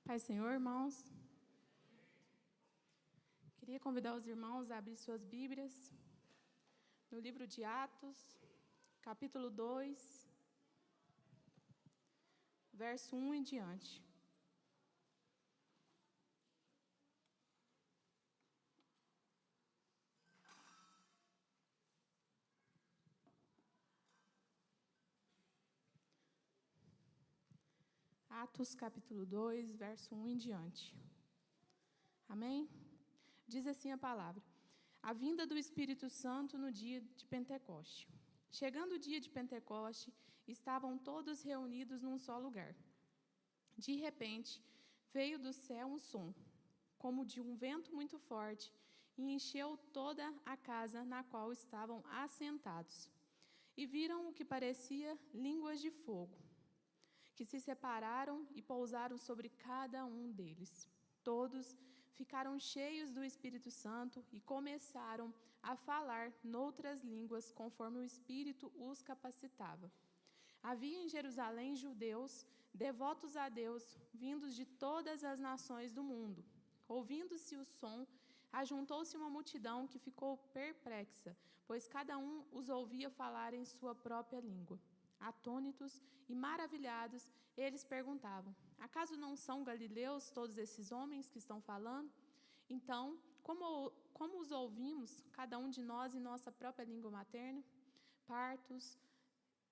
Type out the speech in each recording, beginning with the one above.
Pai, Senhor, irmãos, queria convidar os irmãos a abrir suas Bíblias no livro de Atos, capítulo 2, verso 1 em diante. Atos, capítulo 2, verso 1 em diante. Amém? Diz assim a palavra: a vinda do Espírito Santo no dia de Pentecoste. Chegando o dia de Pentecoste, estavam todos reunidos num só lugar. De repente, veio do céu um som, como de um vento muito forte, e encheu toda a casa na qual estavam assentados. E viram o que parecia línguas de fogo, que se separaram e pousaram sobre cada um deles. Todos ficaram cheios do Espírito Santo e começaram a falar noutras línguas, conforme o Espírito os capacitava. Havia em Jerusalém judeus, devotos a Deus, vindos de todas as nações do mundo. Ouvindo-se o som, ajuntou-se uma multidão que ficou perplexa, pois cada um os ouvia falar em sua própria língua. Atônitos e maravilhados, eles perguntavam: acaso não são galileus todos esses homens que estão falando? Então, como os ouvimos, cada um de nós em nossa própria língua materna? Partos,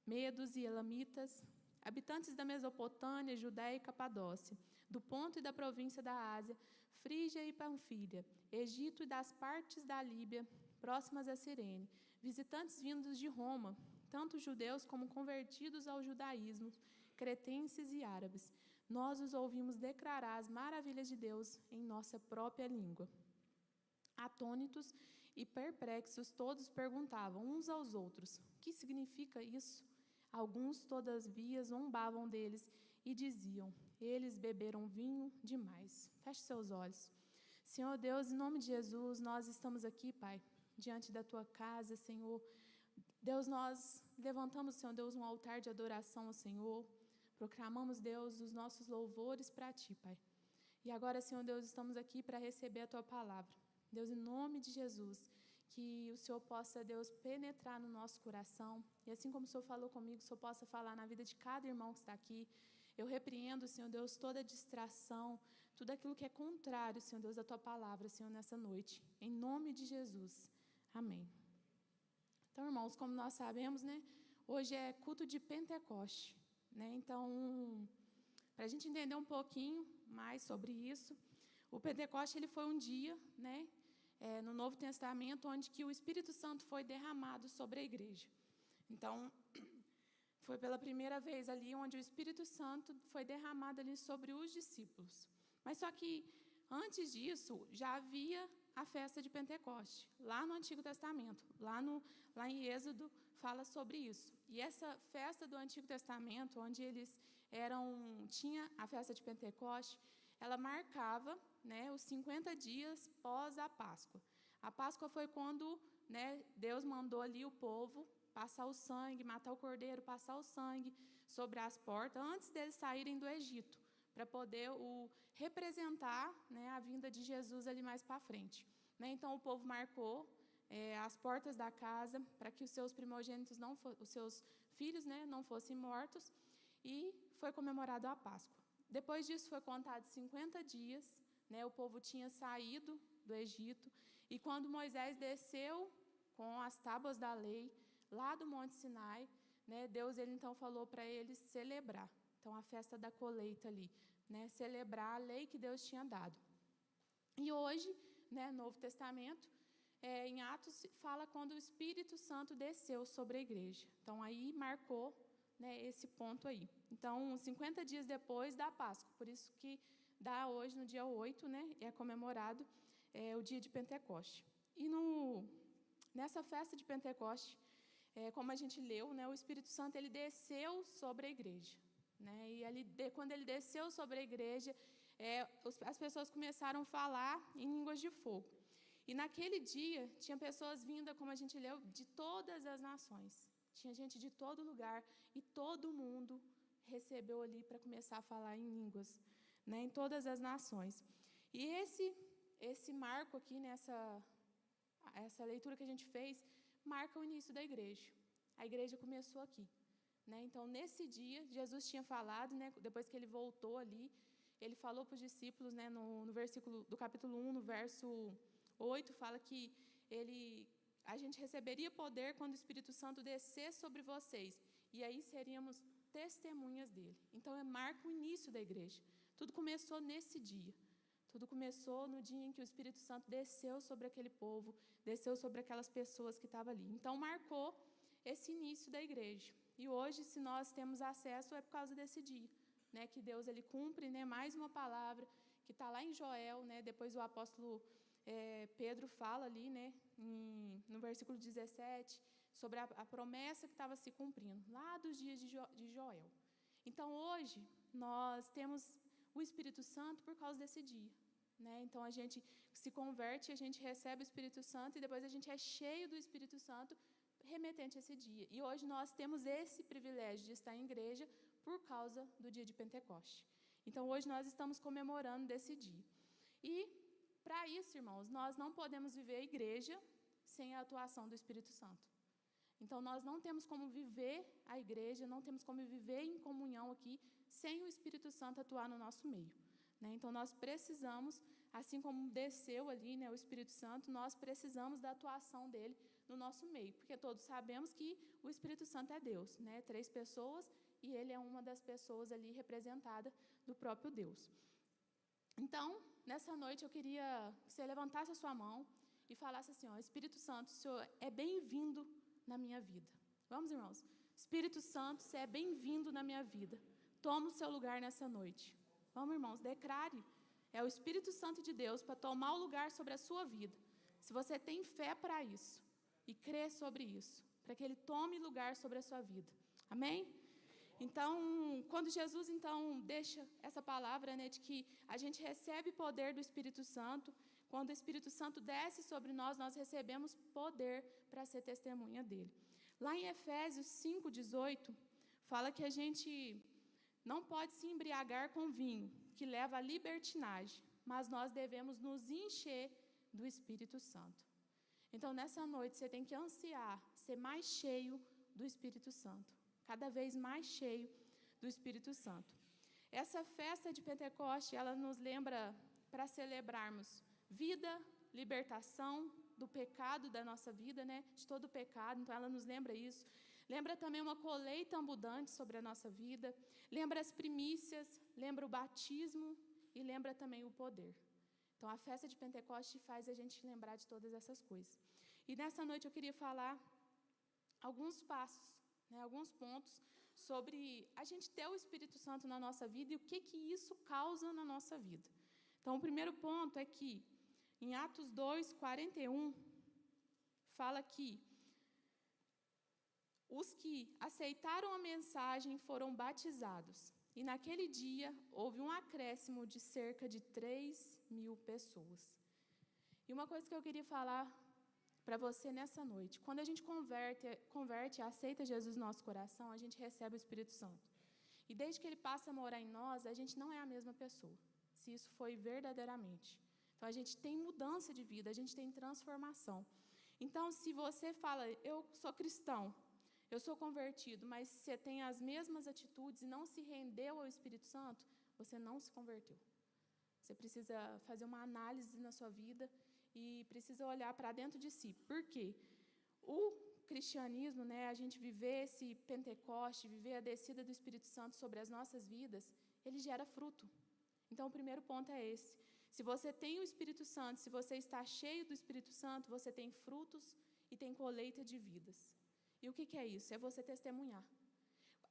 medos e elamitas, habitantes da Mesopotâmia, Judéia e Capadócia, do Ponto e da província da Ásia, Frígia e Panfília, Egito e das partes da Líbia, próximas a Cirene, visitantes vindos de Roma, tanto judeus como convertidos ao judaísmo, cretenses e árabes. Nós os ouvimos declarar as maravilhas de Deus em nossa própria língua. Atônitos e perplexos, todos perguntavam uns aos outros: o que significa isso? Alguns, todavia, zombavam deles e diziam: eles beberam vinho demais. Feche seus olhos. Senhor Deus, em nome de Jesus, nós estamos aqui, Pai, diante da Tua casa, Senhor. Deus, nós levantamos, Senhor Deus, um altar de adoração ao Senhor. Proclamamos, Deus, os nossos louvores para Ti, Pai. E agora, Senhor Deus, estamos aqui para receber a Tua palavra. Deus, em nome de Jesus, que o Senhor possa, Deus, penetrar no nosso coração. E assim como o Senhor falou comigo, o Senhor possa falar na vida de cada irmão que está aqui. Eu repreendo, Senhor Deus, toda distração, tudo aquilo que é contrário, Senhor Deus, à Tua palavra, Senhor, nessa noite. Em nome de Jesus. Amém. Então, irmãos, como nós sabemos, né, hoje é culto de Pentecoste, né? Então, para a gente entender um pouquinho mais sobre isso, o Pentecoste ele foi um dia, né, no Novo Testamento, onde que o Espírito Santo foi derramado sobre a igreja. Então, foi pela primeira vez ali onde o Espírito Santo foi derramado ali sobre os discípulos. Mas só que antes disso já havia a festa de Pentecoste, lá no Antigo Testamento, lá em Êxodo fala sobre isso. E essa festa do Antigo Testamento, onde eles tinha a festa de Pentecoste, ela marcava, né, os 50 dias pós a Páscoa. A Páscoa foi quando, né, Deus mandou ali o povo passar o sangue, matar o cordeiro, passar o sangue sobre as portas, antes deles saírem do Egito, para poder representar, né, a vinda de Jesus ali mais para frente. Né? Então, o povo marcou as portas da casa para que os seus primogênitos, os seus filhos, né, não fossem mortos, e foi comemorado a Páscoa. Depois disso, foi contado 50 dias, né, o povo tinha saído do Egito, e quando Moisés desceu com as tábuas da lei, lá do Monte Sinai, né, Deus ele então falou para eles celebrar. Então, a festa da colheita ali, né, celebrar a lei que Deus tinha dado. E hoje, né, Novo Testamento, em Atos, fala quando o Espírito Santo desceu sobre a igreja. Então, aí marcou, né, esse ponto aí. Então, 50 dias depois da Páscoa, por isso que dá hoje, no dia 8, né, é comemorado o dia de Pentecoste. E nessa festa de Pentecoste, como a gente leu, né, o Espírito Santo ele desceu sobre a igreja. Né? E quando ele desceu sobre a igreja, as pessoas começaram a falar em línguas de fogo. E naquele dia, tinha pessoas vindas, como a gente leu, de todas as nações. Tinha gente de todo lugar e todo mundo recebeu ali para começar a falar em línguas. né, em todas as nações. E esse marco aqui, essa leitura que a gente fez, marca o início da igreja. A igreja começou aqui. Né? Então, nesse dia, Jesus tinha falado, né, depois que ele voltou ali, ele falou para os discípulos, né, no versículo do capítulo 1, no verso 8, fala que a gente receberia poder quando o Espírito Santo descesse sobre vocês, e aí seríamos testemunhas dele. Então, marca o início da igreja. Tudo começou nesse dia. Tudo começou no dia em que o Espírito Santo desceu sobre aquele povo, desceu sobre aquelas pessoas que estavam ali. Então, marcou esse início da igreja. E hoje, se nós temos acesso, é por causa desse dia, né, que Deus ele cumpre, né, mais uma palavra que está lá em Joel, né, depois o apóstolo Pedro fala ali, né, no versículo 17, sobre a promessa que estava se cumprindo, lá dos dias de Joel. Então, hoje, nós temos o Espírito Santo por causa desse dia. Né? Então, a gente se converte, a gente recebe o Espírito Santo e depois a gente é cheio do Espírito Santo remetente a esse dia. E hoje nós temos esse privilégio de estar em igreja por causa do dia de Pentecoste. Então, hoje nós estamos comemorando desse dia. E, para isso, irmãos, nós não podemos viver a igreja sem a atuação do Espírito Santo. Então, nós não temos como viver a igreja, não temos como viver em comunhão aqui sem o Espírito Santo atuar no nosso meio. Né? Então, nós precisamos, assim como desceu ali, né, o Espírito Santo, nós precisamos da atuação dele no nosso meio, porque todos sabemos que o Espírito Santo é Deus, né? 3 pessoas, e ele é uma das pessoas ali representada do próprio Deus. Então, nessa noite eu queria que você levantasse a sua mão e falasse assim, ó, Espírito Santo, o Senhor é bem-vindo na minha vida. Vamos, irmãos? Espírito Santo, você é bem-vindo na minha vida. Toma o seu lugar nessa noite. Vamos, irmãos, declare. É o Espírito Santo de Deus para tomar o lugar sobre a sua vida. Se você tem fé para isso e crê sobre isso, para que ele tome lugar sobre a sua vida. Amém? Então, quando Jesus, então, deixa essa palavra, né, de que a gente recebe poder do Espírito Santo, quando o Espírito Santo desce sobre nós, nós recebemos poder para ser testemunha dele. Lá em Efésios 5:18, fala que a gente não pode se embriagar com vinho, que leva à libertinagem, mas nós devemos nos encher do Espírito Santo. Então, nessa noite, você tem que ansiar ser mais cheio do Espírito Santo. Cada vez mais cheio do Espírito Santo. Essa festa de Pentecoste, ela nos lembra para celebrarmos vida, libertação do pecado da nossa vida, né? De todo o pecado, então ela nos lembra isso. Lembra também uma colheita abundante sobre a nossa vida. Lembra as primícias, lembra o batismo e lembra também o poder. Então, a festa de Pentecoste faz a gente lembrar de todas essas coisas. E nessa noite eu queria falar alguns passos, né, alguns pontos sobre a gente ter o Espírito Santo na nossa vida e o que isso causa na nossa vida. Então, o primeiro ponto é que, em Atos 2:41, fala que os que aceitaram a mensagem foram batizados. E naquele dia houve um acréscimo de cerca de 3.000 pessoas. E uma coisa que eu queria falar para você nessa noite, quando a gente converte e aceita Jesus no nosso coração, a gente recebe o Espírito Santo. E desde que ele passa a morar em nós, a gente não é a mesma pessoa, se isso foi verdadeiramente. Então, a gente tem mudança de vida, a gente tem transformação. Então, se você fala, eu sou cristão, eu sou convertido, mas você tem as mesmas atitudes e não se rendeu ao Espírito Santo, você não se converteu. Você precisa fazer uma análise na sua vida e precisa olhar para dentro de si. Por quê? O cristianismo, né, a gente viver esse Pentecoste, viver a descida do Espírito Santo sobre as nossas vidas, ele gera fruto. Então, o primeiro ponto é esse. Se você tem o Espírito Santo, se você está cheio do Espírito Santo, você tem frutos e tem colheita de vidas. E o que é isso? É você testemunhar.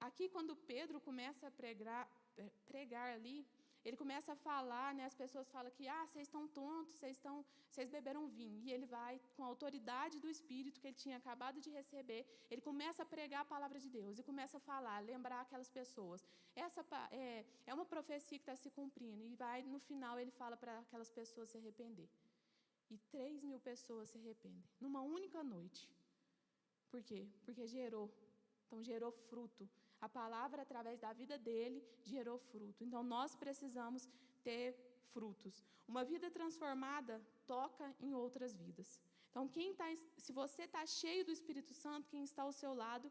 Aqui, quando Pedro começa a pregar ali, ele começa a falar, né, as pessoas falam que, vocês estão tontos, vocês beberam vinho. E ele vai, com a autoridade do Espírito que ele tinha acabado de receber, ele começa a pregar a palavra de Deus e começa a falar, lembrar aquelas pessoas. Essa é uma profecia que está se cumprindo. E vai, no final, ele fala para aquelas pessoas se arrepender. E 3.000 pessoas se arrependem, numa única noite. Por quê? Porque gerou. Então, gerou fruto. A palavra, através da vida dele, gerou fruto. Então, nós precisamos ter frutos. Uma vida transformada toca em outras vidas. Então, se você está cheio do Espírito Santo, quem está ao seu lado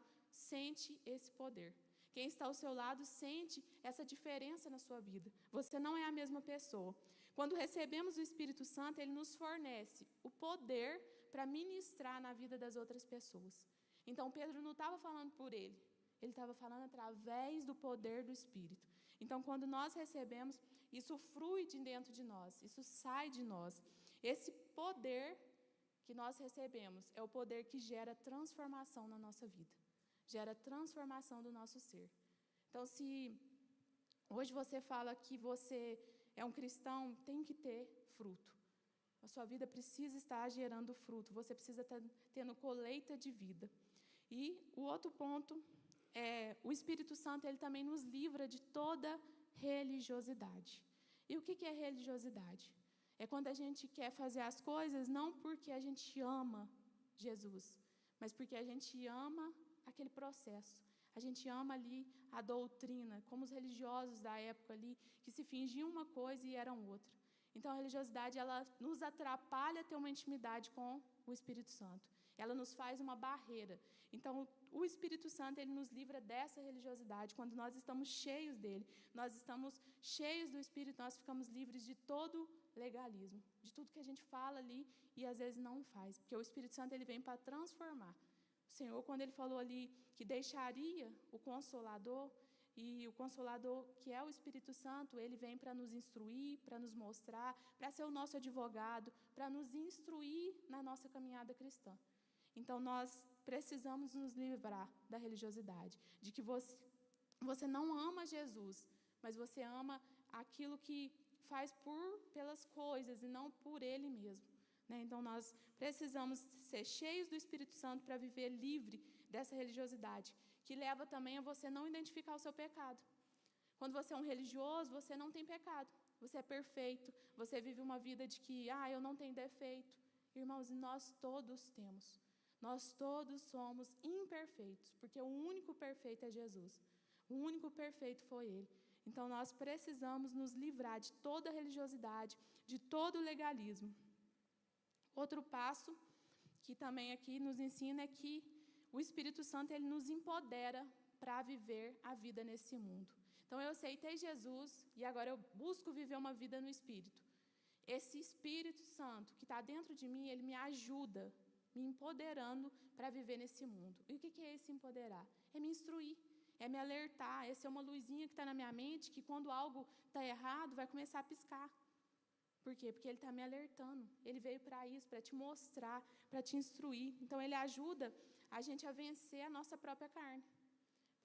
sente esse poder. Quem está ao seu lado sente essa diferença na sua vida. Você não é a mesma pessoa. Quando recebemos o Espírito Santo, ele nos fornece o poder para ministrar na vida das outras pessoas. Então, Pedro não estava falando por ele estava falando através do poder do Espírito. Então, quando nós recebemos, isso flui de dentro de nós, isso sai de nós. Esse poder que nós recebemos é o poder que gera transformação na nossa vida, gera transformação do nosso ser. Então, se hoje você fala que você é um cristão, tem que ter fruto. A sua vida precisa estar gerando fruto, você precisa estar tendo colheita de vida. E o outro ponto é, o Espírito Santo, ele também nos livra de toda religiosidade. E o que é religiosidade? É quando a gente quer fazer as coisas não porque a gente ama Jesus, mas porque a gente ama aquele processo. A gente ama ali a doutrina, como os religiosos da época ali, que se fingiam uma coisa e eram outra. Então, a religiosidade, ela nos atrapalha a ter uma intimidade com o Espírito Santo. Ela nos faz uma barreira. Então, o Espírito Santo, ele nos livra dessa religiosidade. Quando nós estamos cheios dele, nós estamos cheios do Espírito, nós ficamos livres de todo legalismo, de tudo que a gente fala ali e às vezes não faz. Porque o Espírito Santo, ele vem para transformar. O Senhor, quando ele falou ali que deixaria o Consolador, e o Consolador, que é o Espírito Santo, ele vem para nos instruir, para nos mostrar, para ser o nosso advogado, para nos instruir na nossa caminhada cristã. Então, nós precisamos nos livrar da religiosidade, de que você não ama Jesus, mas você ama aquilo que faz pelas coisas e não por Ele mesmo. Então, nós precisamos ser cheios do Espírito Santo para viver livre dessa religiosidade, que leva também a você não identificar o seu pecado. Quando você é um religioso, você não tem pecado, você é perfeito, você vive uma vida de que, eu não tenho defeito. Irmãos, nós todos temos. Nós todos somos imperfeitos, porque o único perfeito é Jesus. O único perfeito foi Ele. Então, nós precisamos nos livrar de toda religiosidade, de todo legalismo. Outro passo que também aqui nos ensina é que o Espírito Santo, ele nos empodera para viver a vida nesse mundo. Então, eu aceitei Jesus e agora eu busco viver uma vida no Espírito. Esse Espírito Santo que está dentro de mim, ele me ajuda, me empoderando para viver nesse mundo. E o que é esse empoderar? É me instruir, é me alertar, é ser uma luzinha que está na minha mente, que quando algo está errado, vai começar a piscar. Por quê? Porque ele está me alertando. Ele veio para isso, para te mostrar, para te instruir. Então, ele ajuda a gente a vencer a nossa própria carne.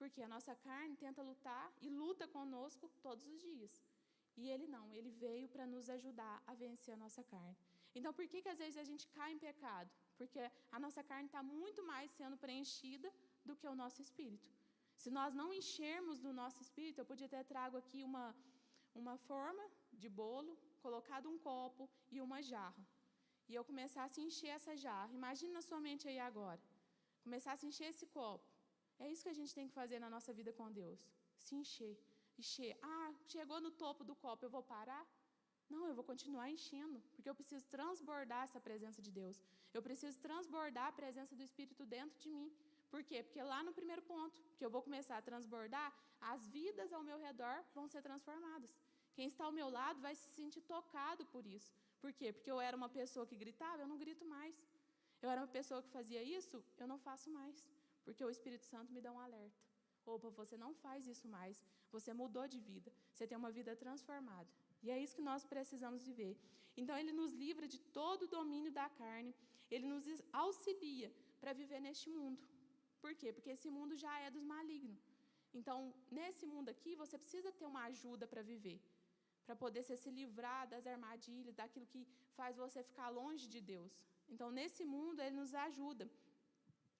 Porque a nossa carne tenta lutar e luta conosco todos os dias. E ele não, ele veio para nos ajudar a vencer a nossa carne. Então, por que às vezes a gente cai em pecado? Porque a nossa carne está muito mais sendo preenchida do que o nosso espírito. Se nós não enchermos do nosso espírito, eu podia ter trago aqui uma forma de bolo, colocado um copo e uma jarra. E eu começasse a encher essa jarra. Imagine na sua mente aí agora. Começasse a encher esse copo. É isso que a gente tem que fazer na nossa vida com Deus. Se encher. Encher. Chegou no topo do copo, eu vou parar? Não, eu vou continuar enchendo, porque eu preciso transbordar essa presença de Deus. Eu preciso transbordar a presença do Espírito dentro de mim. Por quê? Porque lá no primeiro ponto, que eu vou começar a transbordar, as vidas ao meu redor vão ser transformadas. Quem está ao meu lado vai se sentir tocado por isso. Por quê? Porque eu era uma pessoa que gritava, eu não grito mais. Eu era uma pessoa que fazia isso, eu não faço mais. Porque o Espírito Santo me dá um alerta. Opa, você não faz isso mais. Você mudou de vida. Você tem uma vida transformada. E é isso que nós precisamos viver. Então, ele nos livra de todo o domínio da carne. Ele nos auxilia para viver neste mundo. Por quê? Porque esse mundo já é dos malignos. Então, nesse mundo aqui, você precisa ter uma ajuda para viver. Para poder se livrar das armadilhas, daquilo que faz você ficar longe de Deus. Então, nesse mundo, ele nos ajuda.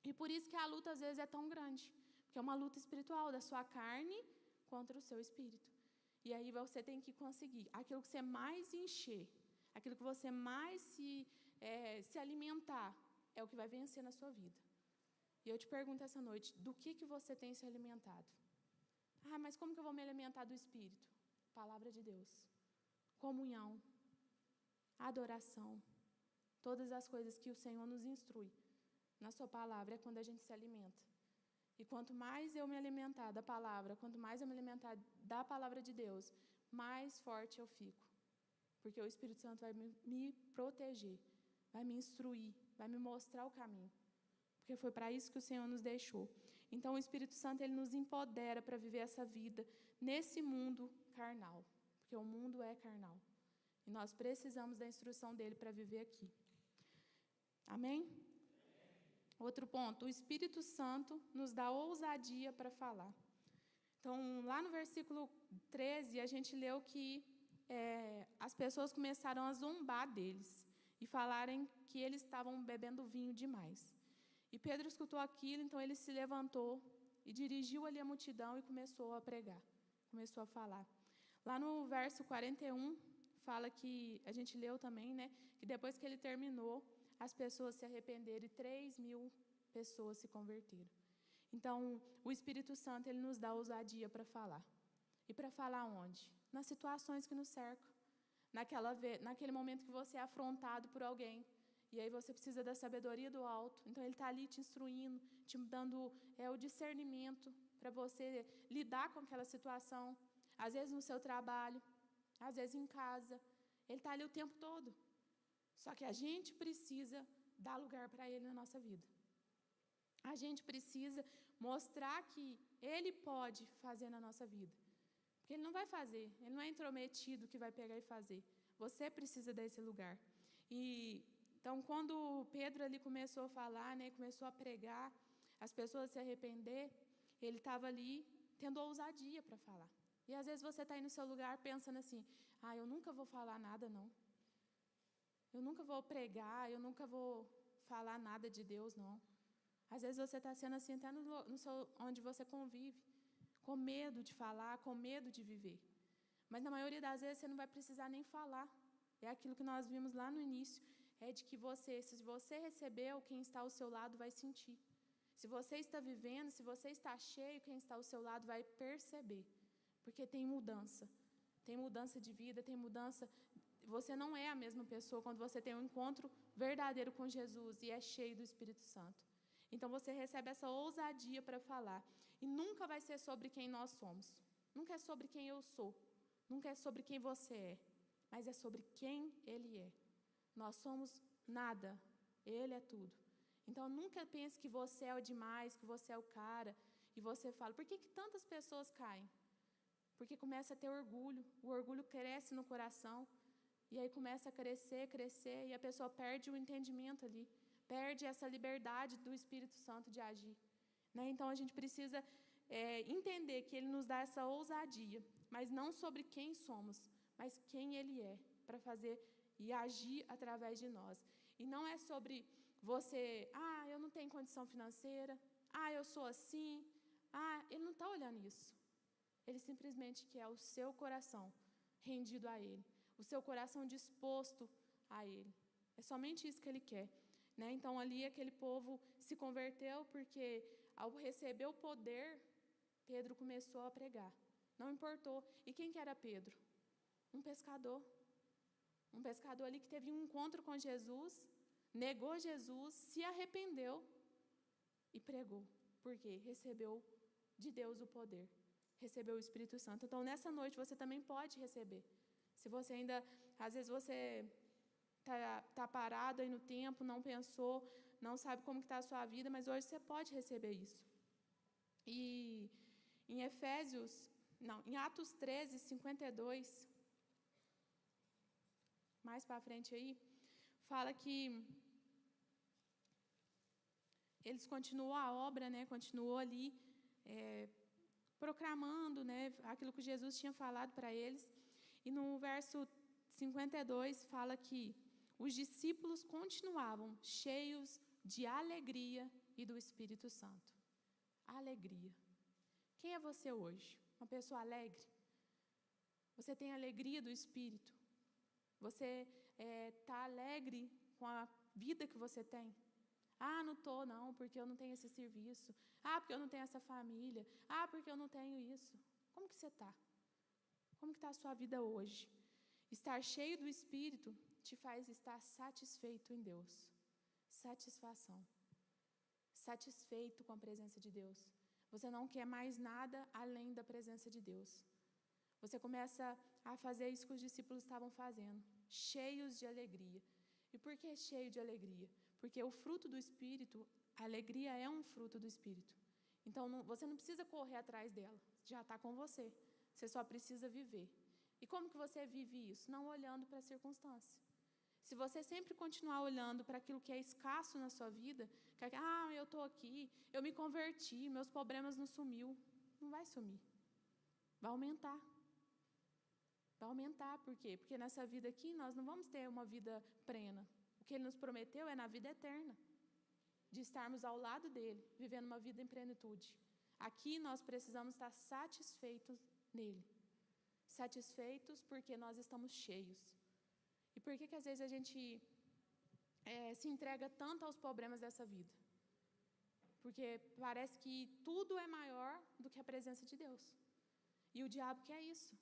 E por isso que a luta, às vezes, é tão grande. Porque é uma luta espiritual, da sua carne contra o seu espírito. E aí você tem que conseguir aquilo que você mais encher, aquilo que você mais se alimentar, é o que vai vencer na sua vida. E eu te pergunto essa noite, do que você tem se alimentado? Mas como que eu vou me alimentar do Espírito? Palavra de Deus. comunhão, adoração, todas as coisas que o Senhor nos instrui na sua palavra é quando a gente se alimenta. E quanto mais eu me alimentar da palavra, quanto mais eu me alimentar da palavra de Deus, mais forte eu fico. Porque o Espírito Santo vai me proteger, vai me instruir, vai me mostrar o caminho. Porque foi para isso que o Senhor nos deixou. Então, o Espírito Santo, ele nos empodera para viver essa vida nesse mundo carnal. Porque o mundo é carnal. E nós precisamos da instrução dele para viver aqui. Amém? Outro ponto, o Espírito Santo nos dá ousadia para falar. Então, lá no versículo 13, a gente leu que as pessoas começaram a zombar deles e falarem que eles estavam bebendo vinho demais. E Pedro escutou aquilo, então ele se levantou e dirigiu ali a multidão e começou a pregar, começou a falar. Lá no verso 41, fala que, a gente leu também, né, que depois que ele terminou, as pessoas se arrependeram e 3.000 pessoas se converteram. Então, o Espírito Santo, ele nos dá ousadia para falar. E para falar onde? Nas situações que nos cercam. Naquele momento que você é afrontado por alguém. E aí você precisa da sabedoria do alto. Então, ele está ali te instruindo, te dando o discernimento para você lidar com aquela situação. Às vezes no seu trabalho, às vezes em casa. Ele está ali o tempo todo. Só que a gente precisa dar lugar para ele na nossa vida. A gente precisa mostrar que ele pode fazer na nossa vida. Porque ele não vai fazer, ele não é intrometido que vai pegar e fazer. Você precisa desse lugar. Então, quando Pedro ali começou a falar, né, começou a pregar, as pessoas se arrepender, ele estava ali tendo ousadia para falar. E às vezes você está aí no seu lugar pensando assim, eu nunca vou falar nada não. Eu nunca vou pregar, eu nunca vou falar nada de Deus, não. Às vezes você está sendo assim até onde você convive, com medo de falar, com medo de viver. Mas na maioria das vezes você não vai precisar nem falar. É aquilo que nós vimos lá no início, é de que se você recebeu, quem está ao seu lado vai sentir. Se você está vivendo, se você está cheio, quem está ao seu lado vai perceber. Porque tem mudança de vida, tem mudança. Você não é a mesma pessoa quando você tem um encontro verdadeiro com Jesus e é cheio do Espírito Santo. Então você recebe essa ousadia para falar. E nunca vai ser sobre quem nós somos. Nunca é sobre quem eu sou. Nunca é sobre quem você é. Mas é sobre quem Ele é. Nós somos nada. Ele é tudo. Então nunca pense que você é o demais, que você é o cara. E você fala, por que tantas pessoas caem? Porque começa a ter orgulho. O orgulho cresce no coração. E aí começa a crescer, e a pessoa perde o entendimento ali. Perde essa liberdade do Espírito Santo de agir. Né? Então, a gente precisa entender que Ele nos dá essa ousadia, mas não sobre quem somos, mas quem Ele é, para fazer e agir através de nós. E não é sobre você, eu não tenho condição financeira, eu sou assim, Ele não está olhando isso. Ele simplesmente quer o seu coração rendido a Ele, o seu coração disposto a Ele. É somente isso que Ele quer. Né? Então, ali aquele povo se converteu porque, ao receber o poder, Pedro começou a pregar. Não importou. E quem que era Pedro? Um pescador. Um pescador ali que teve um encontro com Jesus, negou Jesus, se arrependeu e pregou. Por quê? Recebeu de Deus o poder. Recebeu o Espírito Santo. Então, nessa noite, você também pode receber. Se você ainda, às vezes você está parado aí no tempo, não pensou, não sabe como está a sua vida, mas hoje você pode receber isso. E em em Atos 13, 52, mais para frente aí, fala que eles continuou a obra, né, continuou ali proclamando, né, aquilo que Jesus tinha falado para eles. E no verso 52 fala que os discípulos continuavam cheios de alegria e do Espírito Santo. Alegria. Quem é você hoje? Uma pessoa alegre? Você tem alegria do Espírito? Você está alegre com a vida que você tem? Não estou não, porque eu não tenho esse serviço. Porque eu não tenho essa família. Porque eu não tenho isso. Como que você está? Como que está a sua vida hoje? Estar cheio do Espírito te faz estar satisfeito em Deus. Satisfação. Satisfeito com a presença de Deus. Você não quer mais nada além da presença de Deus. Você começa a fazer isso que os discípulos estavam fazendo, cheios de alegria. E por que cheio de alegria? Porque o fruto do Espírito, a alegria é um fruto do Espírito. Então, você não precisa correr atrás dela, já está com você. Você só precisa viver. E como que você vive isso? Não olhando para a circunstância. Se você sempre continuar olhando para aquilo que é escasso na sua vida, que eu estou aqui, eu me converti, meus problemas não sumiu. Não vai sumir. Vai aumentar. Vai aumentar, por quê? Porque nessa vida aqui nós não vamos ter uma vida plena. O que Ele nos prometeu é na vida eterna, de estarmos ao lado dEle, vivendo uma vida em plenitude. Aqui nós precisamos estar satisfeitos nele. Satisfeitos porque nós estamos cheios. E por que às vezes a gente se entrega tanto aos problemas dessa vida? Porque parece que tudo é maior do que a presença de Deus. E o diabo quer isso.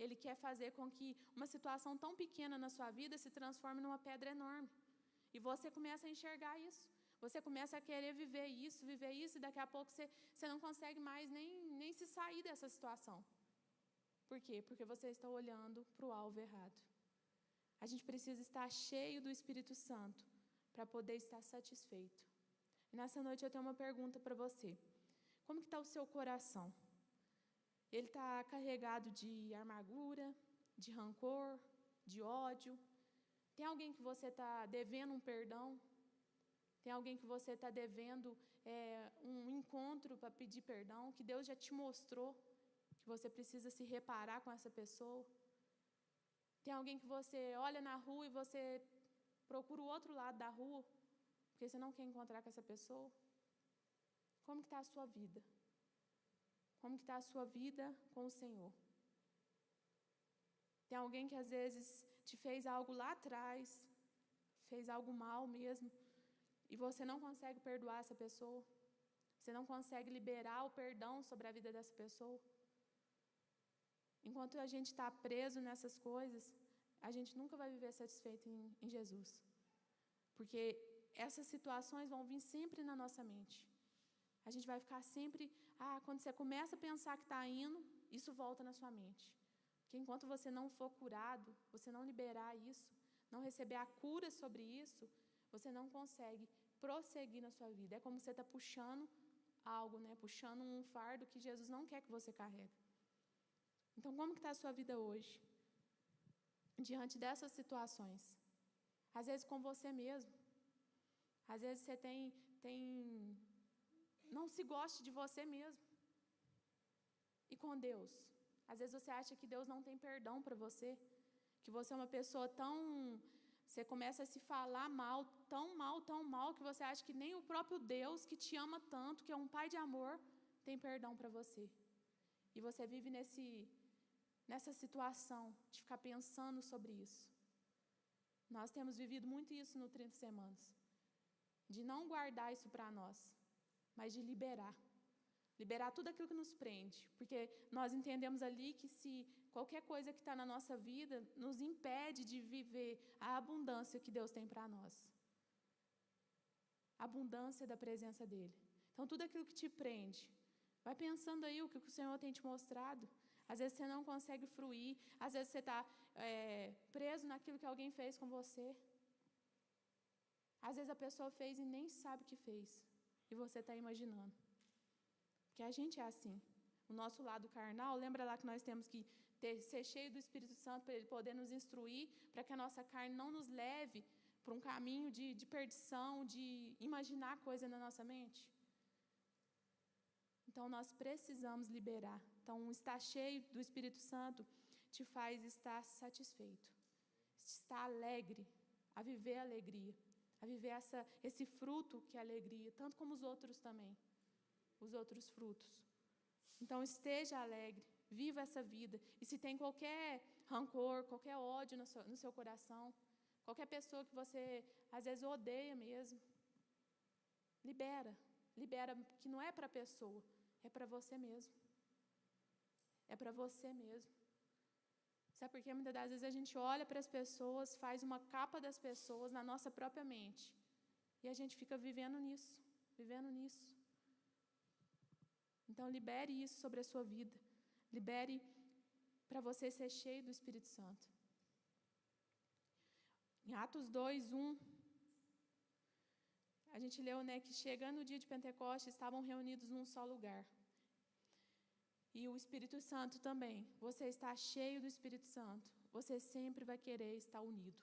Ele quer fazer com que uma situação tão pequena na sua vida se transforme numa pedra enorme. E você começa a enxergar isso. Você começa a querer viver isso, e daqui a pouco você não consegue mais nem se sair dessa situação. Por quê? Porque você está olhando para o alvo errado. A gente precisa estar cheio do Espírito Santo para poder estar satisfeito. E nessa noite eu tenho uma pergunta para você. Como que está o seu coração? Ele está carregado de amargura, de rancor, de ódio? Tem alguém que você está devendo um perdão? Tem alguém que você está devendo um encontro para pedir perdão, que Deus já te mostrou que você precisa se reparar com essa pessoa? Tem alguém que você olha na rua e você procura o outro lado da rua, porque você não quer encontrar com essa pessoa? Como que está a sua vida? Como que está a sua vida com o Senhor? Tem alguém que às vezes te fez algo lá atrás, fez algo mal mesmo, e você não consegue perdoar essa pessoa? Você não consegue liberar o perdão sobre a vida dessa pessoa? Enquanto a gente está preso nessas coisas, a gente nunca vai viver satisfeito em Jesus. Porque essas situações vão vir sempre na nossa mente. A gente vai ficar sempre... quando você começa a pensar que está indo, isso volta na sua mente. Porque enquanto você não for curado, você não liberar isso, não receber a cura sobre isso, você não consegue prosseguir na sua vida. É como você está puxando algo, né? Puxando um fardo que Jesus não quer que você carregue. Então, como que está a sua vida hoje? Diante dessas situações. Às vezes com você mesmo. Às vezes você não se goste de você mesmo. E com Deus? Às vezes você acha que Deus não tem perdão para você. Que você é uma pessoa tão... Você começa a se falar mal, tão mal, que você acha que nem o próprio Deus, que te ama tanto, que é um Pai de amor, tem perdão para você. E você vive nessa situação de ficar pensando sobre isso. Nós temos vivido muito isso no 30 Semanas. De não guardar isso para nós, mas de liberar. Liberar tudo aquilo que nos prende. Porque nós entendemos ali que se qualquer coisa que está na nossa vida nos impede de viver a abundância que Deus tem para nós. A abundância da presença dEle. Então, tudo aquilo que te prende, vai pensando aí o que o Senhor tem te mostrado. Às vezes você não consegue fruir, às vezes você está preso naquilo que alguém fez com você. Às vezes a pessoa fez e nem sabe o que fez, e você está imaginando. Porque a gente é assim. O nosso lado carnal, lembra lá que nós temos que ser cheio do Espírito Santo para Ele poder nos instruir, para que a nossa carne não nos leve para um caminho de perdição, de imaginar coisa na nossa mente? Então, nós precisamos liberar. Então, estar cheio do Espírito Santo te faz estar satisfeito, estar alegre, a viver a alegria, a viver esse fruto que é a alegria, tanto como os outros também, os outros frutos. Então, esteja alegre, viva essa vida. E se tem qualquer rancor, qualquer ódio no seu coração, qualquer pessoa que você, às vezes, odeia mesmo, libera, que não é para a pessoa, é para você mesmo. É para você mesmo. Sabe por quê? Muitas das vezes a gente olha para as pessoas, faz uma capa das pessoas na nossa própria mente. E a gente fica vivendo nisso, vivendo nisso. Então, libere isso sobre a sua vida. Libere para você ser cheio do Espírito Santo. Em Atos 2:1, a gente leu, né, que chegando o dia de Pentecostes, estavam reunidos num só lugar. E o Espírito Santo também. Você está cheio do Espírito Santo. Você sempre vai querer estar unido.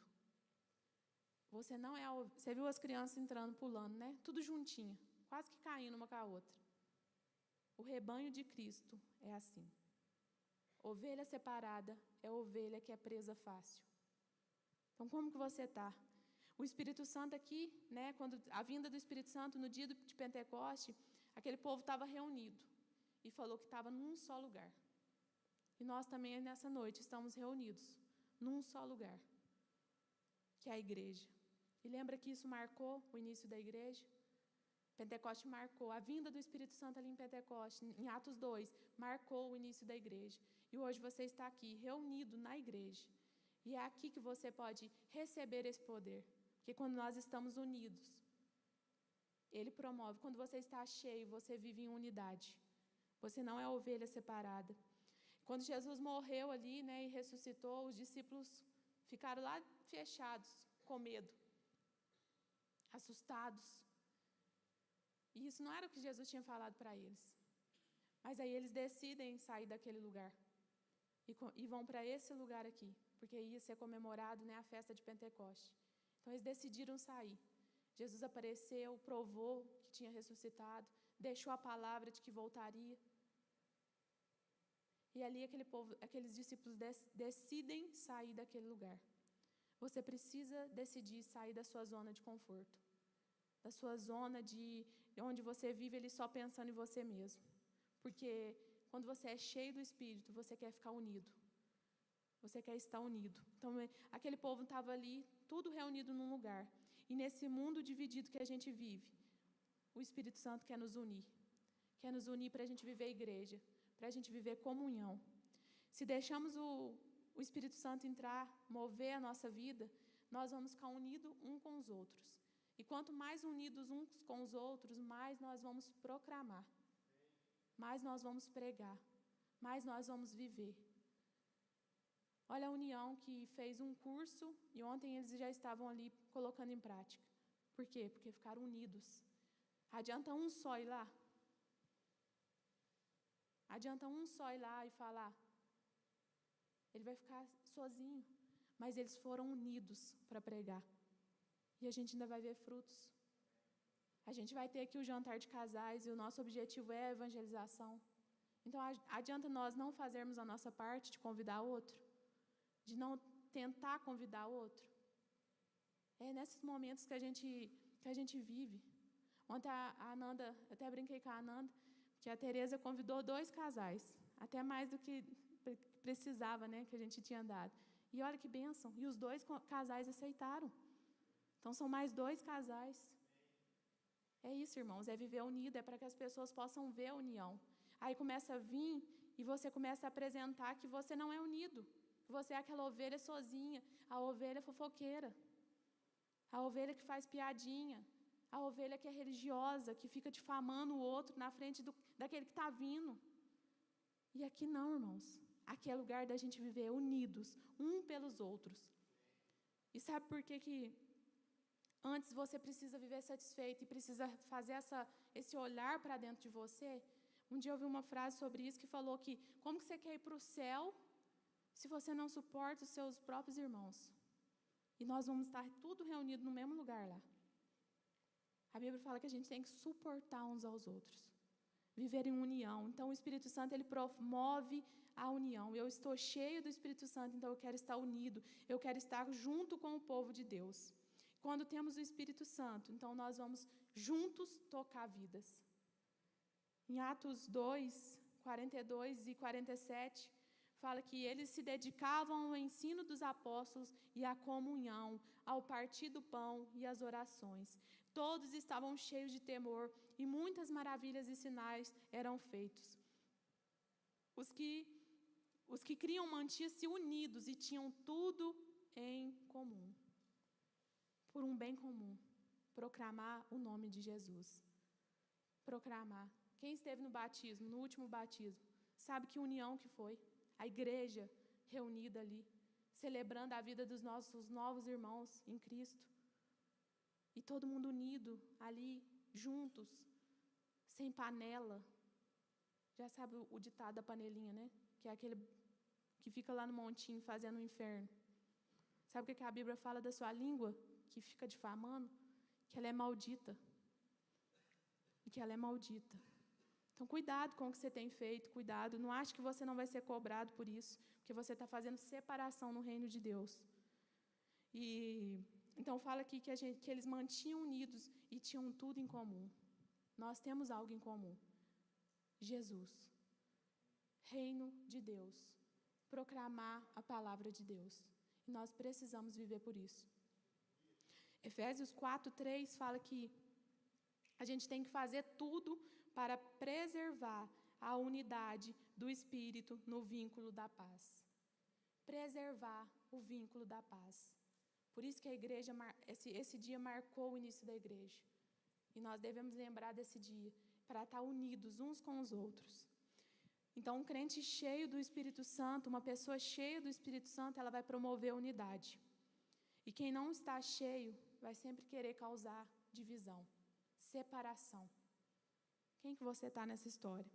Você não é... Você viu as crianças entrando, pulando, né? Tudo juntinho, quase que caindo uma com a outra. O rebanho de Cristo é assim. Ovelha separada é ovelha que é presa fácil. Então, como que você está? O Espírito Santo aqui, né? Quando a vinda do Espírito Santo no dia de Pentecoste, aquele povo estava reunido e falou que estava num só lugar. E nós também, nessa noite, estamos reunidos num só lugar, que é a igreja. E lembra que isso marcou o início da igreja? Pentecoste marcou, a vinda do Espírito Santo ali em Pentecoste, em Atos 2, marcou o início da igreja. E hoje você está aqui, reunido na igreja. E é aqui que você pode receber esse poder. Porque quando nós estamos unidos, Ele promove. Quando você está cheio, você vive em unidade. Você não é ovelha separada. Quando Jesus morreu ali, né, e ressuscitou, os discípulos ficaram lá fechados, com medo, assustados. E isso não era o que Jesus tinha falado para eles. Mas aí eles decidem sair daquele lugar e vão para esse lugar aqui, porque ia ser comemorado, né, a festa de Pentecoste. Então eles decidiram sair. Jesus apareceu, provou que tinha ressuscitado, deixou a palavra de que voltaria. E ali aqueles discípulos decidem sair daquele lugar. Você precisa decidir sair da sua zona de conforto, da sua zona de onde você vive ali só pensando em você mesmo. Porque quando você é cheio do Espírito, você quer ficar unido. Você quer estar unido. Então, aquele povo estava ali, tudo reunido num lugar. E nesse mundo dividido que a gente vive, o Espírito Santo quer nos unir. Quer nos unir para a gente viver igreja, para a gente viver comunhão. Se deixamos o Espírito Santo entrar, mover a nossa vida, nós vamos ficar unidos uns com os outros. E quanto mais unidos uns com os outros, mais nós vamos proclamar, mais nós vamos pregar, mais nós vamos viver. Olha a União que fez um curso e ontem eles já estavam ali colocando em prática. Por quê? Porque ficaram unidos. Adianta um só ir lá? Adianta um só ir lá e falar? Ele vai ficar sozinho. Mas eles foram unidos para pregar. E a gente ainda vai ver frutos. A gente vai ter aqui o jantar de casais e o nosso objetivo é a evangelização. Então, adianta nós não fazermos a nossa parte de convidar outro? De não tentar convidar outro? É nesses momentos que a gente vive. Ontem a Ananda, até brinquei com a Ananda, que a Tereza convidou 2 casais, até mais do que precisava, né, que a gente tinha dado. E olha que bênção, e os 2 casais aceitaram. Então são mais 2 casais. É isso, irmãos, é viver unido, é para que as pessoas possam ver a união. Aí começa a vir e você começa a apresentar que você não é unido, que você é aquela ovelha sozinha, a ovelha fofoqueira, a ovelha que faz piadinha, a ovelha que é religiosa, que fica difamando o outro na frente daquele que está vindo. E aqui não, irmãos. Aqui é lugar da gente viver unidos, pelos outros. E sabe por que antes você precisa viver satisfeito e precisa fazer esse olhar para dentro de você? Um dia eu ouvi uma frase sobre isso que falou que como que você quer ir para o céu se você não suporta os seus próprios irmãos? E nós vamos estar tudo reunido no mesmo lugar lá. A Bíblia fala que a gente tem que suportar uns aos outros, viver em união. Então o Espírito Santo, ele promove a união. Eu estou cheio do Espírito Santo, então eu quero estar unido, eu quero estar junto com o povo de Deus. Quando temos o Espírito Santo, então nós vamos juntos tocar vidas. Em Atos 2, 42 e 47, fala que eles se dedicavam ao ensino dos apóstolos e à comunhão, ao partir do pão e às orações. Todos estavam cheios de temor e muitas maravilhas e sinais eram feitos. Os que criam mantinham-se unidos e tinham tudo em comum. Por um bem comum. Proclamar o nome de Jesus. Proclamar. Quem esteve no batismo, no último batismo, sabe que união que foi. A igreja reunida ali, celebrando a vida dos nossos novos irmãos em Cristo. E todo mundo unido ali, juntos, sem panela. Já sabe o ditado da panelinha, né? Que é aquele que fica lá no montinho fazendo o inferno. Sabe o que a Bíblia fala da sua língua? Que fica difamando? Que ela é maldita. E que ela é maldita. Então, cuidado com o que você tem feito, cuidado. Não ache que você não vai ser cobrado por isso, porque você está fazendo separação no reino de Deus. Então, fala aqui que eles mantinham unidos e tinham tudo em comum. Nós temos algo em comum. Jesus. Reino de Deus. Proclamar a palavra de Deus. E nós precisamos viver por isso. Efésios 4:3 fala que a gente tem que fazer tudo para preservar a unidade do Espírito no vínculo da paz. Preservar o vínculo da paz. Por isso que a igreja, esse dia marcou o início da igreja. E nós devemos lembrar desse dia, para estar unidos uns com os outros. Então, um crente cheio do Espírito Santo, uma pessoa cheia do Espírito Santo, ela vai promover a unidade. E quem não está cheio, vai sempre querer causar divisão, separação. Quem que você está nessa história?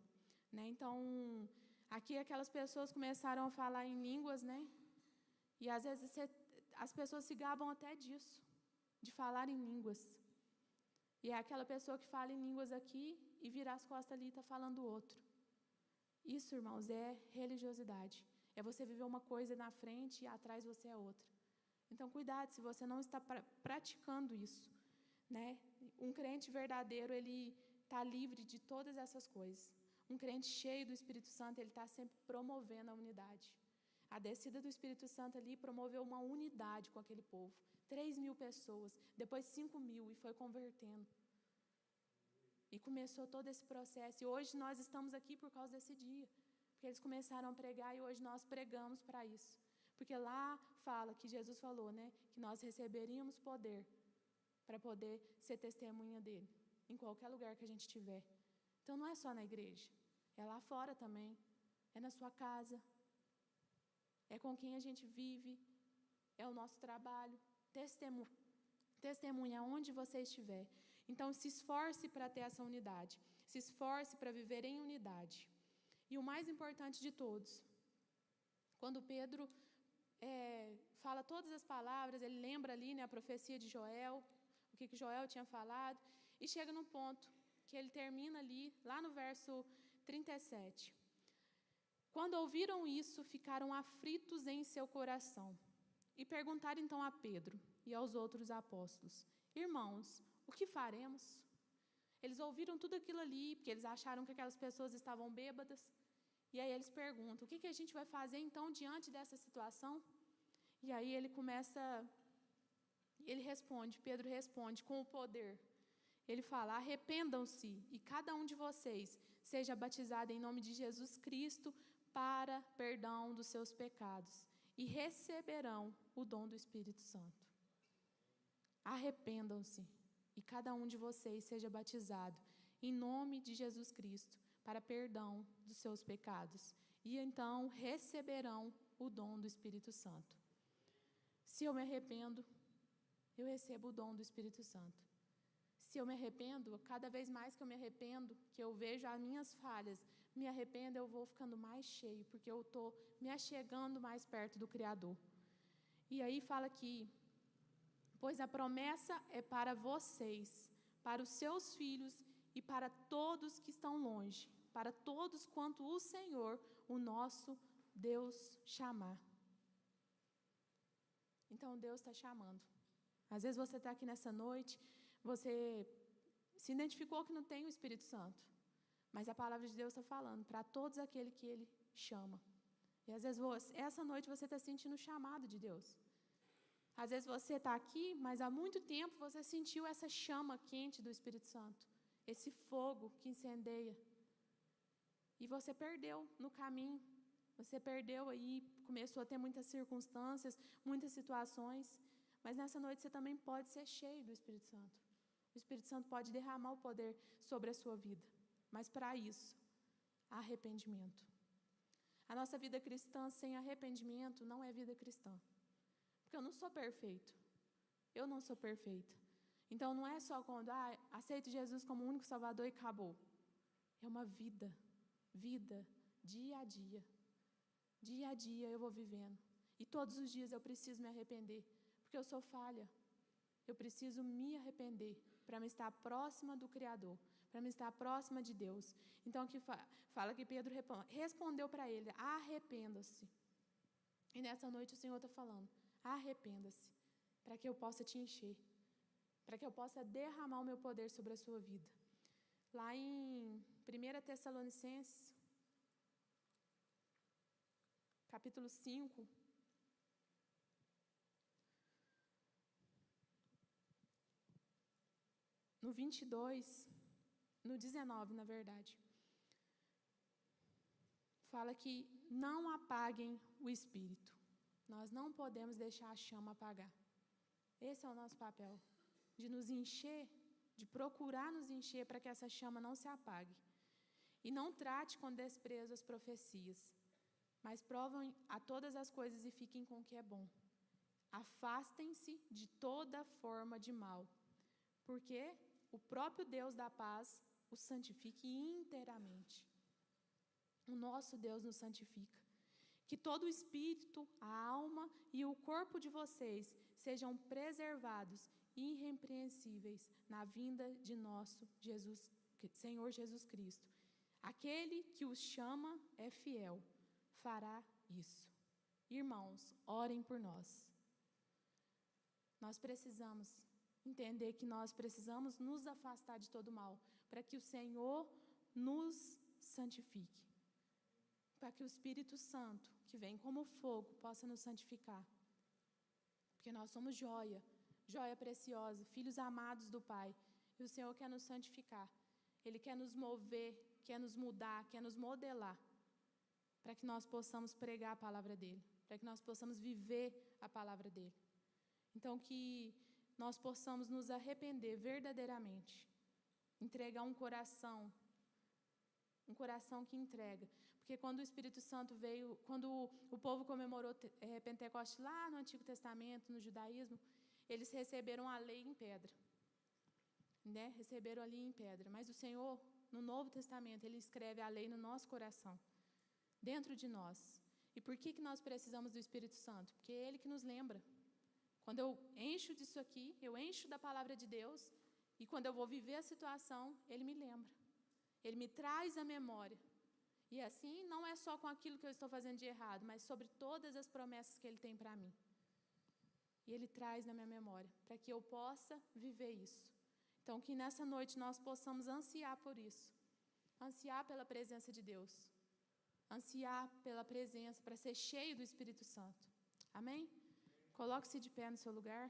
Né? Então, aqui aquelas pessoas começaram a falar em línguas, né? E às vezes as pessoas se gabam até disso, de falar em línguas. E é aquela pessoa que fala em línguas aqui e vira as costas ali e está falando outro. Isso, irmãos, é religiosidade. É você viver uma coisa na frente e atrás você é outra. Então, cuidado se você não está praticando isso. Né? Um crente verdadeiro, ele está livre de todas essas coisas. Um crente cheio do Espírito Santo, ele está sempre promovendo a unidade. A descida do Espírito Santo ali promoveu uma unidade com aquele povo. 3.000 pessoas, depois 5.000 e foi convertendo. E começou todo esse processo. E hoje nós estamos aqui por causa desse dia. Porque eles começaram a pregar e hoje nós pregamos para isso. Porque lá fala que Jesus falou, né? Que nós receberíamos poder para poder ser testemunha dele. Em qualquer lugar que a gente estiver. Então não é só na igreja. É lá fora também. É na sua casa. É com quem a gente vive. É o nosso trabalho. Testemunha onde você estiver. Então, se esforce para ter essa unidade. Se esforce para viver em unidade. E o mais importante de todos, quando Pedro fala todas as palavras, ele lembra ali, né, a profecia de Joel, o que Joel tinha falado, e chega num ponto que ele termina ali, lá no verso 37. Quando ouviram isso, ficaram aflitos em seu coração. E perguntaram então a Pedro e aos outros apóstolos: irmãos, o que faremos? Eles ouviram tudo aquilo ali, porque eles acharam que aquelas pessoas estavam bêbadas. E aí eles perguntam: o que a gente vai fazer então diante dessa situação? E aí ele responde, Pedro responde com o poder. Ele fala: arrependam-se e cada um de vocês seja batizado em nome de Jesus Cristo para perdão dos seus pecados e receberão o dom do Espírito Santo. Arrependam-se e cada um de vocês seja batizado em nome de Jesus Cristo para perdão dos seus pecados e então receberão o dom do Espírito Santo. Se eu me arrependo, eu recebo o dom do Espírito Santo. Se eu me arrependo, cada vez mais que eu me arrependo, que eu vejo as minhas falhas, me arrependo, eu vou ficando mais cheio, porque eu estou me achegando mais perto do Criador. E aí fala que, pois a promessa é para vocês, para os seus filhos e para todos que estão longe, para todos quanto o Senhor, o nosso Deus, chamar. Então Deus está chamando. Às vezes você está aqui nessa noite, você se identificou que não tem o Espírito Santo, mas a palavra de Deus está falando para todos aqueles que Ele chama. E às vezes essa noite você está sentindo o chamado de Deus. Às vezes você está aqui, mas há muito tempo você sentiu essa chama quente do Espírito Santo, esse fogo que incendeia. E você perdeu no caminho. Você perdeu aí, começou a ter muitas circunstâncias, muitas situações, mas nessa noite você também pode ser cheio do Espírito Santo. O Espírito Santo pode derramar o poder sobre a sua vida, mas para isso, arrependimento. A nossa vida cristã sem arrependimento não é vida cristã, porque eu não sou perfeito, eu não sou perfeita. Então não é só quando aceito Jesus como o único Salvador e acabou. É uma vida, dia a dia. Dia a dia eu vou vivendo. E todos os dias eu preciso me arrepender, porque eu sou falha. Eu preciso me arrepender para me estar próxima do Criador, para me estar próxima de Deus. Então aqui fala que Pedro respondeu para ele: arrependa-se. E nessa noite o Senhor está falando: arrependa-se, para que eu possa te encher, para que eu possa derramar o meu poder sobre a sua vida. Lá em 1 Tessalonicenses, capítulo 5, no 22, no 19, na verdade, fala que não apaguem o Espírito. Nós não podemos deixar a chama apagar. Esse é o nosso papel, de nos encher, de procurar nos encher para que essa chama não se apague. E não trate com desprezo as profecias, mas provem a todas as coisas e fiquem com o que é bom. Afastem-se de toda forma de mal, porque o próprio Deus da paz os santifique inteiramente. O nosso Deus nos santifica. Que todo o espírito, a alma e o corpo de vocês sejam preservados irrepreensíveis na vinda de nosso Senhor Jesus Cristo. Aquele que os chama é fiel, fará isso. Irmãos, orem por nós. Nós precisamos entender que nós precisamos nos afastar de todo mal, para que o Senhor nos santifique, para que o Espírito Santo, que vem como fogo, possa nos santificar. Porque nós somos joia, joia preciosa, filhos amados do Pai, e o Senhor quer nos santificar. Ele quer nos mover, quer nos mudar, quer nos modelar, para que nós possamos pregar a palavra dEle, para que nós possamos viver a palavra dEle. Então, que nós possamos nos arrepender verdadeiramente, entregar um coração que entrega. Porque quando o Espírito Santo veio, quando o povo comemorou Pentecostes lá no Antigo Testamento, no judaísmo, eles receberam a lei em pedra, né? Receberam ali em pedra. Mas o Senhor, no Novo Testamento, Ele escreve a lei no nosso coração, dentro de nós. E por que nós precisamos do Espírito Santo? Porque é Ele que nos lembra. Quando eu encho disso aqui, eu encho da palavra de Deus, e quando eu vou viver a situação, Ele me lembra. Ele me traz a memória. E assim, não é só com aquilo que eu estou fazendo de errado, mas sobre todas as promessas que Ele tem para mim. E Ele traz na minha memória, para que eu possa viver isso. Então, que nessa noite nós possamos ansiar por isso. Ansiar pela presença de Deus. Ansiar pela presença, para ser cheio do Espírito Santo. Amém? Coloque-se de pé no seu lugar.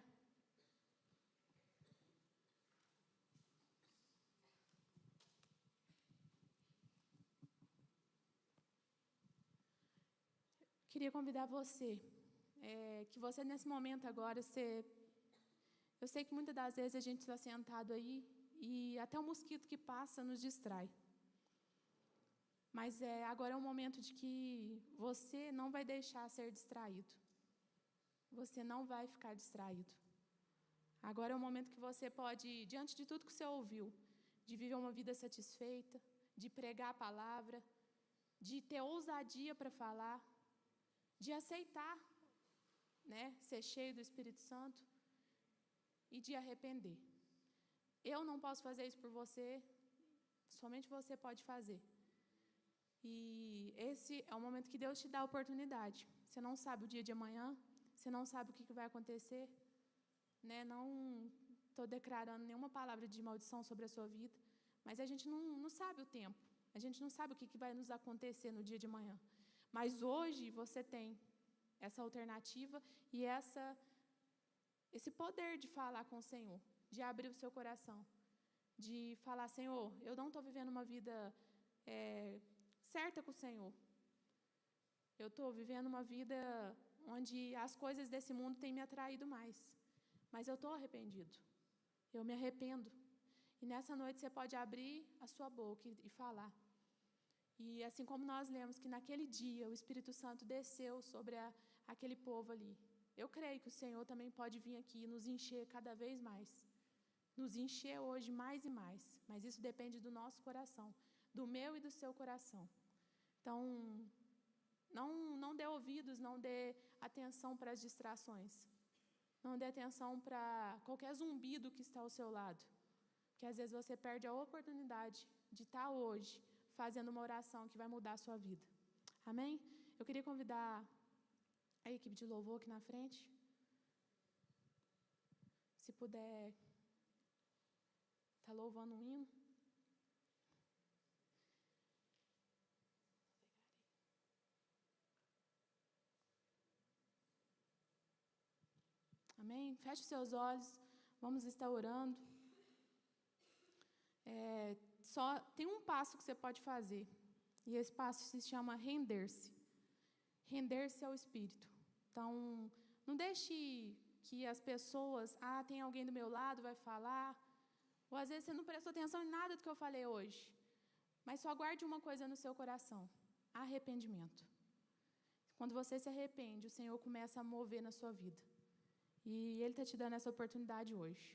Queria convidar você, que você nesse momento agora, eu sei que muitas das vezes a gente está sentado aí e até o mosquito que passa nos distrai. Mas agora é um momento de que você não vai deixar ser distraído. Você não vai ficar distraído. Agora é o momento que você pode, diante de tudo que você ouviu, de viver uma vida satisfeita, de pregar a palavra, de ter ousadia para falar, de aceitar, né, ser cheio do Espírito Santo e de arrepender. Eu não posso fazer isso por você, somente você pode fazer. E esse é o momento que Deus te dá a oportunidade. Você não sabe o dia de amanhã, você não sabe o que vai acontecer, né? Não estou declarando nenhuma palavra de maldição sobre a sua vida, mas a gente não sabe o tempo, a gente não sabe o que vai nos acontecer no dia de amanhã. Mas hoje você tem essa alternativa e esse poder de falar com o Senhor, de abrir o seu coração, de falar: Senhor, eu não estou vivendo uma vida certa com o Senhor. Eu estou vivendo uma vida onde as coisas desse mundo têm me atraído mais. Mas eu estou arrependido. Eu me arrependo. E nessa noite você pode abrir a sua boca e falar. E assim como nós lemos que naquele dia o Espírito Santo desceu sobre aquele povo ali. Eu creio que o Senhor também pode vir aqui e nos encher cada vez mais. Nos encher hoje mais e mais. Mas isso depende do nosso coração. Do meu e do seu coração. Então, não dê ouvidos, não dê atenção para as distrações. Não dê atenção para qualquer zumbido que está ao seu lado. Porque às vezes você perde a oportunidade de estar hoje fazendo uma oração que vai mudar a sua vida. Amém? Eu queria convidar a equipe de louvor aqui na frente. Se puder estar louvando um hino. Amém? Feche os seus olhos. Vamos estar orando. Só tem um passo que você pode fazer. E esse passo se chama render-se. Render-se ao Espírito. Então, não deixe que as pessoas, tem alguém do meu lado, vai falar. Ou às vezes você não prestou atenção em nada do que eu falei hoje. Mas só guarde uma coisa no seu coração: arrependimento. Quando você se arrepende, o Senhor começa a mover na sua vida. E Ele está te dando essa oportunidade hoje,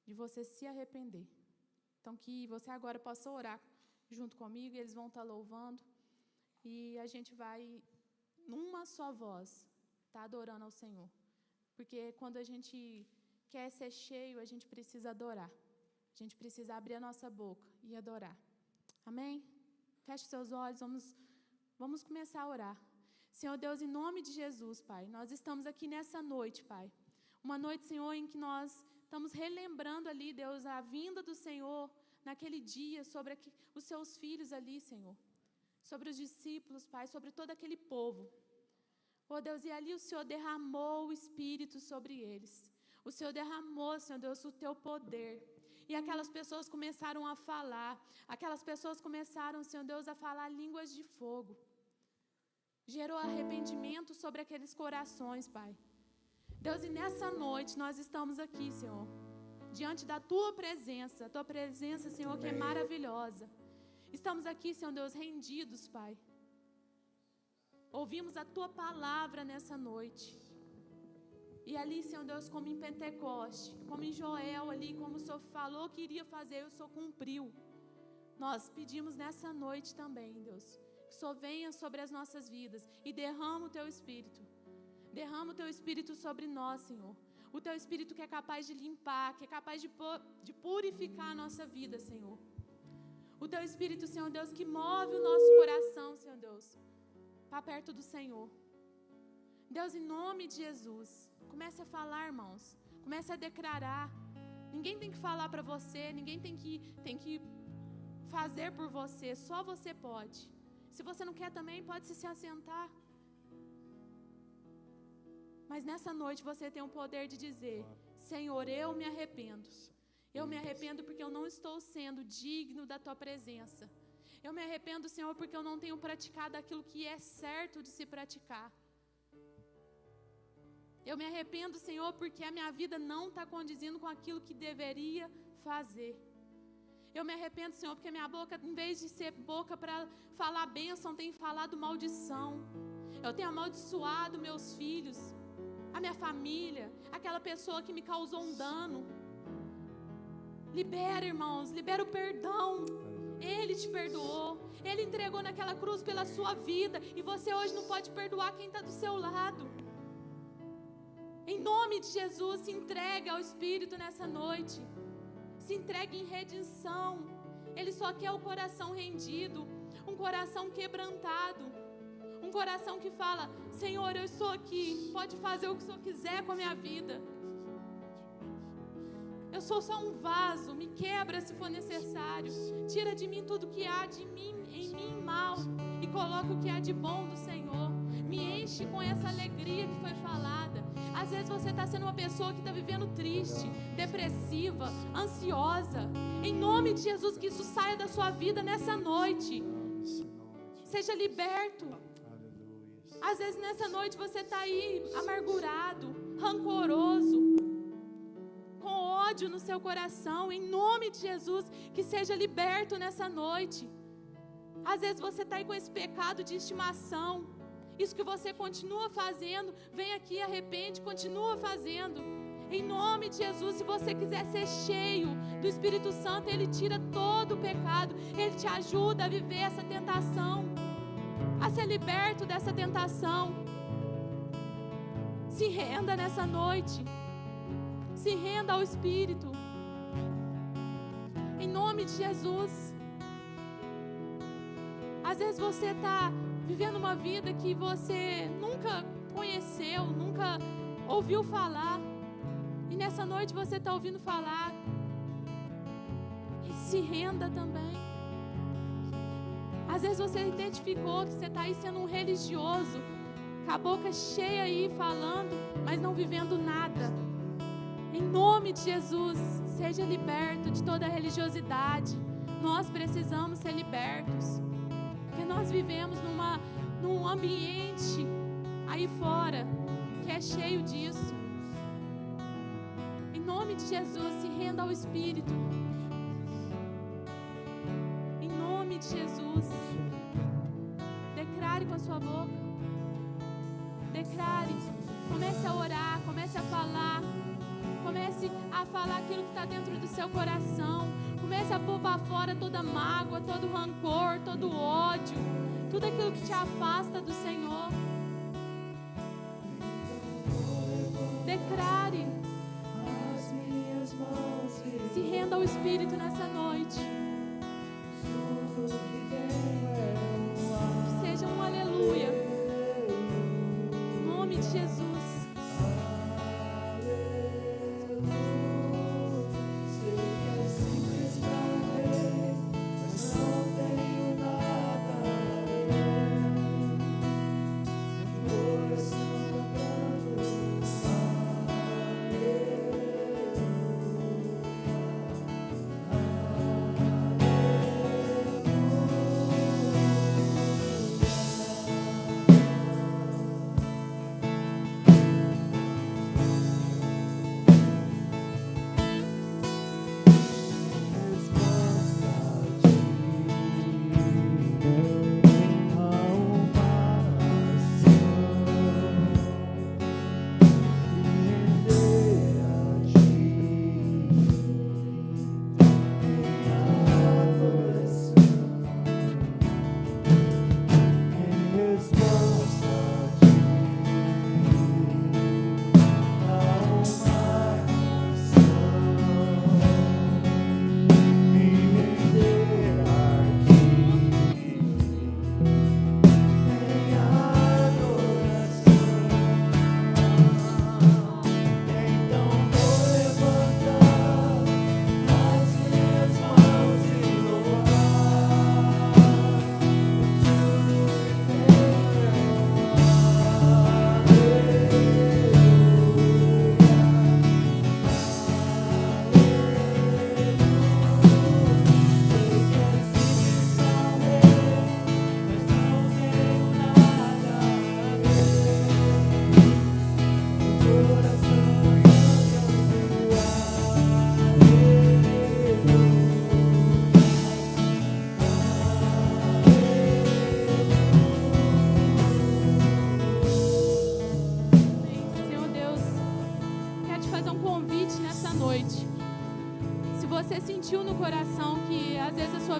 de você se arrepender. Então, que você agora possa orar junto comigo, eles vão estar louvando. E a gente vai, numa só voz, estar adorando ao Senhor. Porque quando a gente quer ser cheio, a gente precisa adorar. A gente precisa abrir a nossa boca e adorar. Amém? Feche seus olhos, vamos começar a orar. Senhor Deus, em nome de Jesus, Pai, nós estamos aqui nessa noite, Pai. Uma noite, Senhor, em que nós estamos relembrando ali, Deus, a vinda do Senhor naquele dia, sobre os seus filhos ali, Senhor. Sobre os discípulos, Pai, sobre todo aquele povo. Oh, Deus, e ali o Senhor derramou o Espírito sobre eles. O Senhor derramou, Senhor Deus, o Teu poder. E aquelas pessoas começaram a falar. Aquelas pessoas começaram, Senhor Deus, a falar línguas de fogo. Gerou arrependimento sobre aqueles corações, Pai. Deus, e nessa noite nós estamos aqui, Senhor, diante da Tua presença, Senhor, que é maravilhosa. Estamos aqui, Senhor Deus, rendidos, Pai. Ouvimos a Tua palavra nessa noite. E ali, Senhor Deus, como em Pentecoste, como em Joel ali, como o Senhor falou que iria fazer, o Senhor cumpriu. Nós pedimos nessa noite também, Deus, que o Senhor venha sobre as nossas vidas e derrama o Teu Espírito. Derrama o Teu Espírito sobre nós, Senhor. O Teu Espírito que é capaz de limpar, que é capaz de purificar a nossa vida, Senhor. O Teu Espírito, Senhor Deus, que move o nosso coração, Senhor Deus, para perto do Senhor. Deus, em nome de Jesus, comece a falar, irmãos. Comece a declarar. Ninguém tem que falar para você, ninguém tem que fazer por você, só você pode. Se você não quer também, pode se assentar. Mas nessa noite você tem o poder de dizer: Senhor, eu me arrependo. Eu me arrependo porque eu não estou sendo digno da Tua presença. Eu me arrependo, Senhor, porque eu não tenho praticado aquilo que é certo de se praticar. Eu me arrependo, Senhor, porque a minha vida não está condizindo com aquilo que deveria fazer. Eu me arrependo, Senhor, porque a minha boca, em vez de ser boca para falar bênção, tem falado maldição. Eu tenho amaldiçoado meus filhos, a minha família, aquela pessoa que me causou um dano. Libera, irmãos, libera o perdão. Ele te perdoou. Ele entregou naquela cruz pela sua vida. E você hoje não pode perdoar quem está do seu lado. Em nome de Jesus, se entregue ao Espírito nessa noite. Se entregue em redenção. Ele só quer o coração rendido, um coração quebrantado, um coração que fala: Senhor, eu estou aqui, pode fazer o que o Senhor quiser com a minha vida. Eu sou só um vaso, me quebra se for necessário. Tira de mim tudo que há de mim, em mim mal, e coloca o que há de bom do Senhor. Me enche com essa alegria que foi falada. Às vezes você está sendo uma pessoa que está vivendo triste, depressiva, ansiosa. Em nome de Jesus, que isso saia da sua vida nessa noite. Seja liberto. Às vezes nessa noite você está aí amargurado, rancoroso, com ódio no seu coração. Em nome de Jesus, que seja liberto nessa noite. Às vezes você está aí com esse pecado de estimação. Isso que você continua fazendo, vem aqui e arrepende, continua fazendo. Em nome de Jesus, se você quiser ser cheio do Espírito Santo, Ele tira todo o pecado. Ele te ajuda a viver essa tentação, a ser liberto dessa tentação. Se renda nessa noite. Se renda ao Espírito. Em nome de Jesus. Às vezes você está vivendo uma vida que você nunca conheceu, nunca ouviu falar. E nessa noite você está ouvindo falar. E se renda também. Às vezes você identificou que você está aí sendo um religioso, com a boca cheia aí falando, mas não vivendo nada. Em nome de Jesus, seja liberto de toda a religiosidade. Nós precisamos ser libertos. Porque nós vivemos num ambiente aí fora que é cheio disso. Em nome de Jesus, se renda ao Espírito. Em nome de Jesus. Declare com a sua boca. Declare. Comece a orar, comece a falar. Comece a falar aquilo que está dentro do seu coração. Comece a pôr para fora toda mágoa, todo rancor, todo ódio. Tudo aquilo que te afasta do Senhor. Declare. Se renda ao Espírito nessa noite. Que seja um aleluia. Em nome de Jesus.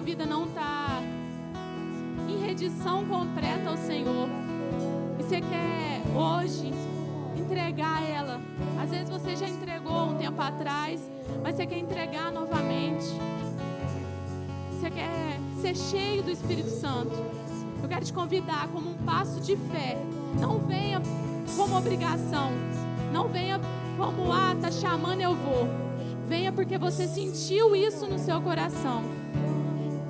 Vida não está em rendição completa ao Senhor e você quer hoje entregar ela. Às vezes você já entregou um tempo atrás, mas você quer entregar novamente. Você quer ser cheio do Espírito Santo. Eu quero te convidar como um passo de fé. Não venha como obrigação. Não venha como, tá chamando, eu vou. Venha porque você sentiu isso no seu coração.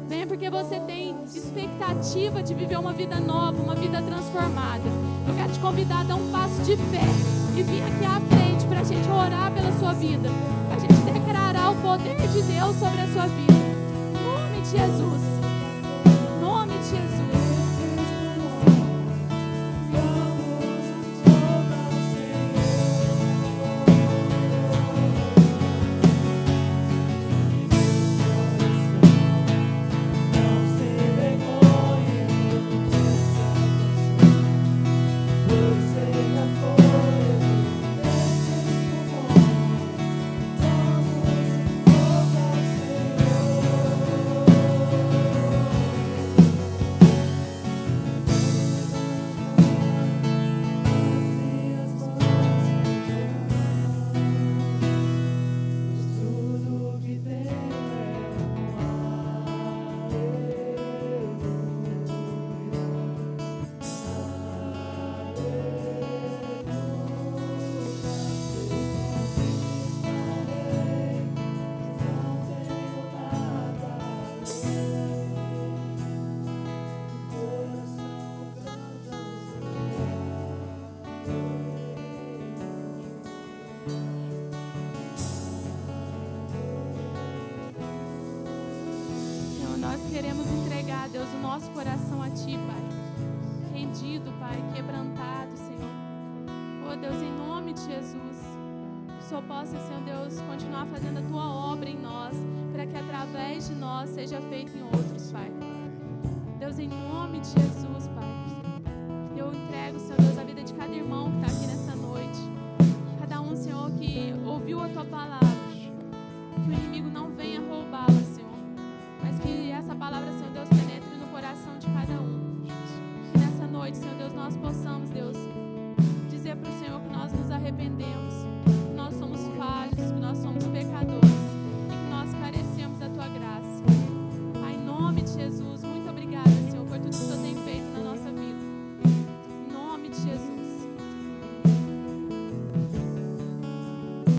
Venha porque você tem expectativa de viver uma vida nova, uma vida transformada. Eu quero te convidar a dar um passo de fé e vir aqui à frente para a gente orar pela sua vida, para a gente declarar o poder de Deus sobre a sua vida. Em nome de Jesus. Em nome de Jesus. queremos entregar, Deus, o nosso coração a Ti, Pai. Rendido, Pai, quebrantado, Senhor. Oh, Deus, em nome de Jesus, que o Senhor possa, Senhor Deus, continuar fazendo a Tua obra em nós, para que através de nós seja feito em outros, Pai. Deus, em nome de Jesus, Pai. Eu entrego, Senhor Deus, a vida de cada irmão que está aqui nessa